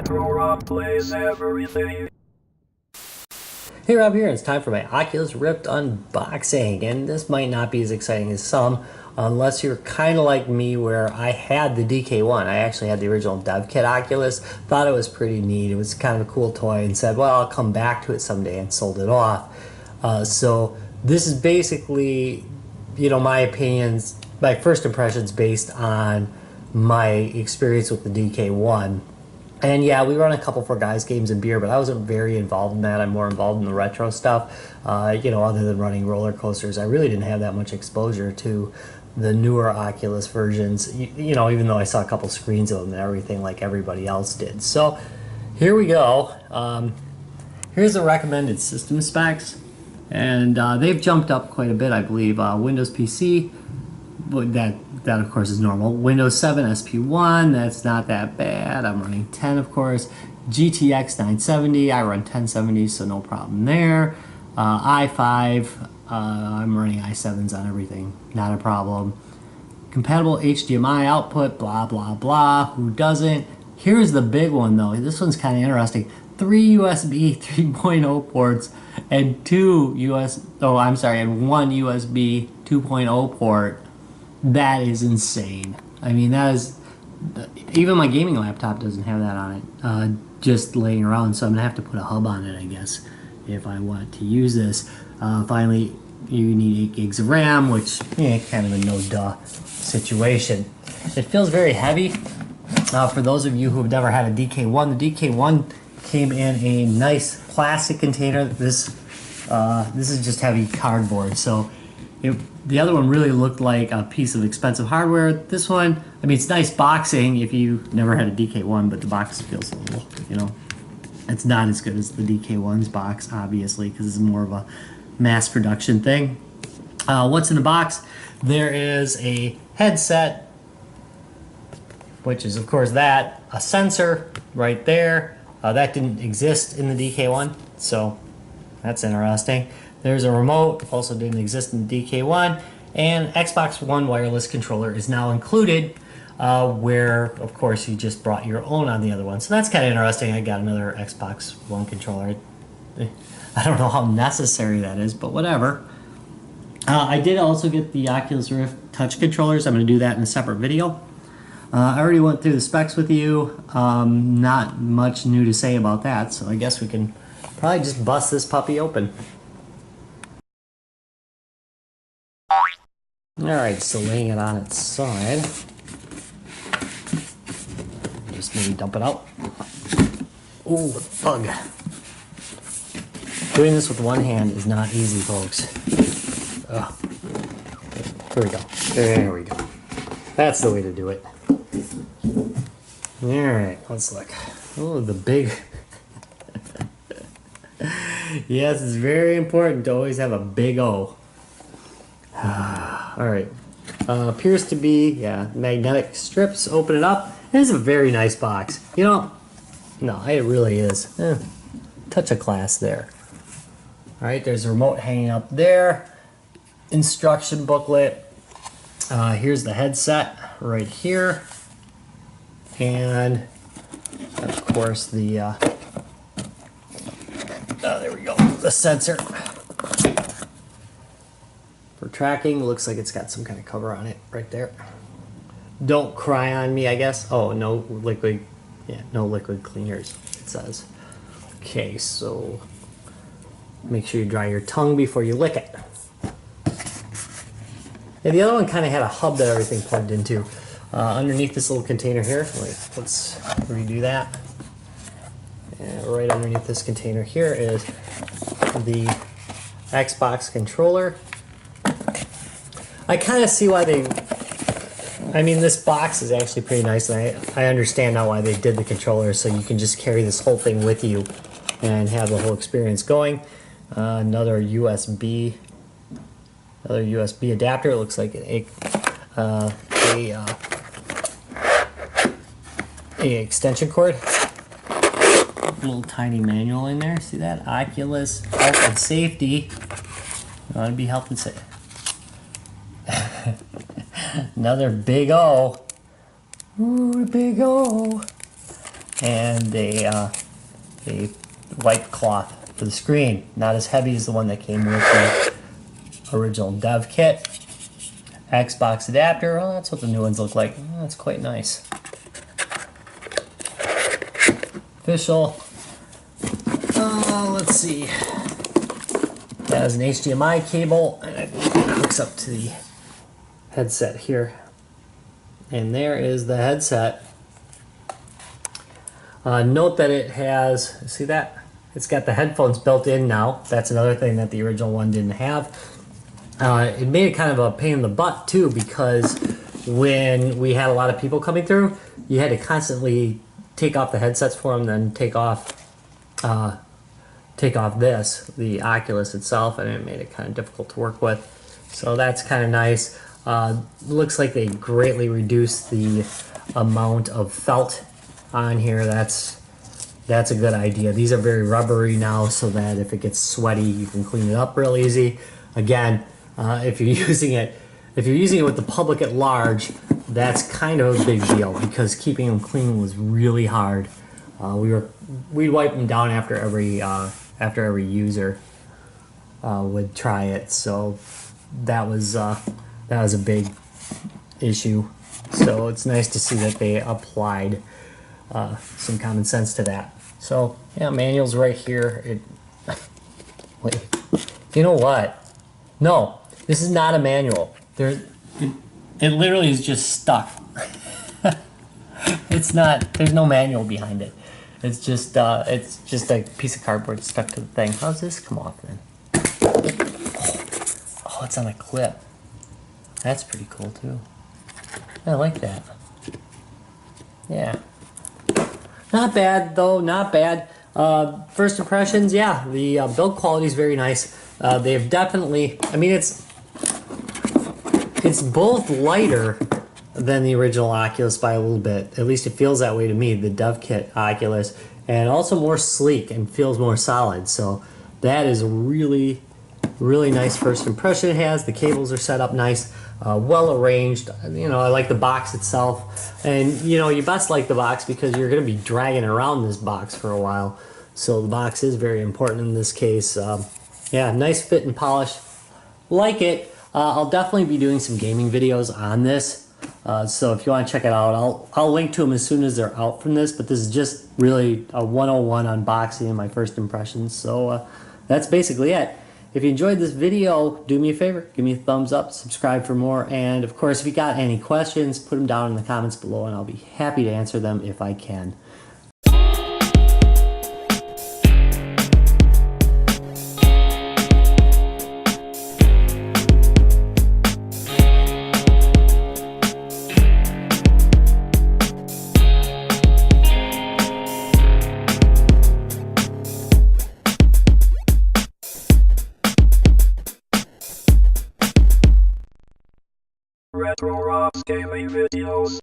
Retro Rob plays everything. Hey, Rob here, and it's time for my Oculus Rift unboxing, and this might not be as exciting as some, unless you're kind of like me where I had the DK1. I actually had the original dev kit Oculus, thought it was pretty neat, it was kind of a cool toy, and said, well, I'll come back to it someday, and sold it off. So this is basically, my opinions, my first impressions based on my experience with the DK1. And yeah, we run a couple for guys games and beer, but I wasn't very involved in that. I'm more involved in the retro stuff. Other than running roller coasters, I really didn't have that much exposure to the newer Oculus versions, even though I saw a couple screens of them and everything like everybody else did. So here we go. Here's the recommended system specs, and they've jumped up quite a bit, I believe. Windows PC, that of course is normal. Windows 7 SP1, that's not that bad. I'm running 10, of course. GTX 970, I run 1070, so no problem there. i5, I'm running i7s on everything, not a problem. Compatible HDMI output, blah blah blah, who doesn't? Here's the big one though, this one's kind of interesting. 3 USB 3.0 ports and and one USB 2.0 port. That is insane. I mean, that is, even my gaming laptop doesn't have that on it, just laying around, so I'm gonna have to put a hub on it, I guess, if I want to use this. Finally, you need 8 gigs of RAM, which, kind of a no-duh situation. It feels very heavy. For those of you who have never had a DK1, the DK1 came in a nice plastic container. This is just heavy cardboard, so the other one really looked like a piece of expensive hardware. This one, it's nice boxing if you never had a DK1, but the box feels a little, it's not as good as the DK1's box, obviously, because it's more of a mass production thing. What's in the box? There is a headset, which is, of course, a sensor right there. That didn't exist in the DK1, so that's interesting. There's a remote, also didn't exist in the DK1, and Xbox One wireless controller is now included, where, of course, you just brought your own on the other one. So that's kind of interesting. I got another Xbox One controller. I don't know how necessary that is, but whatever. I did also get the Oculus Rift touch controllers. I'm going to do that in a separate video. I already went through the specs with you. Not much new to say about that, so I guess we can probably just bust this puppy open. Alright, so laying it on its side. Just maybe dump it out. Ooh, bug. Doing this with one hand is not easy, folks. Ugh. Here we go. There we go. That's the way to do it. Alright, let's look. Oh, the big... Yes, it's very important to always have a big O. Alright. Appears to be, magnetic strips. Open it up. It is a very nice box. No, it really is. Touch of class there. Alright, there's a remote hanging up there. Instruction booklet. Here's the headset right here. And, of course, the, there we go, the sensor. For tracking, looks like it's got some kind of cover on it right there. Don't cry on me, I guess. Oh, no liquid, no liquid cleaners, it says. Okay, so make sure you dry your tongue before you lick it. Yeah, the other one kind of had a hub that everything plugged into. Underneath this little container here, let's redo that. And right underneath this container here is the Xbox controller. I kind of see why this box is actually pretty nice, and I understand now why they did the controller, so you can just carry this whole thing with you and have the whole experience going. Another USB adapter. It looks like a extension cord. A little tiny manual in there. See that? Oculus Health and Safety. You want to be health and safety. Another big O. Ooh, big O. and a wipe cloth for the screen. Not as heavy as the one that came with the original dev kit. Xbox adapter, well, that's what the new ones look like. Oh, that's quite nice. Official. Let's see. That has an HDMI cable, and it hooks up to the headset here. And there is the headset. Note that it has, see that? It's got the headphones built in now. That's another thing that the original one didn't have. It made it kind of a pain in the butt too, because when we had a lot of people coming through, you had to constantly take off the headsets for them, then take off this, the Oculus itself, and it made it kind of difficult to work with. So that's kind of nice. Looks like they greatly reduced the amount of felt on here. That's a good idea. These are very rubbery now, so that if it gets sweaty, you can clean it up real easy. Again, if you're using it with the public at large, that's kind of a big deal, because keeping them clean was really hard. We'd wipe them down after every user would try it, so that was a big issue. So it's nice to see that they applied some common sense to that. So yeah, manual's right here. Wait, you know what? No, this is not a manual. It literally is just stuck. It's not. There's no manual behind it. It's just a piece of cardboard stuck to the thing. How's this come off then? Oh, it's on a clip. That's pretty cool too. I like that. Yeah. Not bad though, not bad. First impressions, yeah, the build quality is very nice. They've definitely, I mean, it's both lighter than the original Oculus by a little bit. At least it feels that way to me, the dev kit Oculus, and also more sleek and feels more solid. So that is really, really nice first impression it has. The cables are set up nice. Well arranged. You know, I like the box itself, and you know, you best like the box because you're going to be dragging around this box for a while, so the box is very important in this case. Yeah, nice fit and polish, like it. I'll definitely be doing some gaming videos on this, so if you want to check it out, I'll link to them as soon as they're out from this, but this is just really a 101 unboxing and my first impressions, so that's basically it. If you enjoyed this video, do me a favor, give me a thumbs up, subscribe for more, and of course, if you got any questions, put them down in the comments below, and I'll be happy to answer them if I can. Retro Rocks Gaming Videos.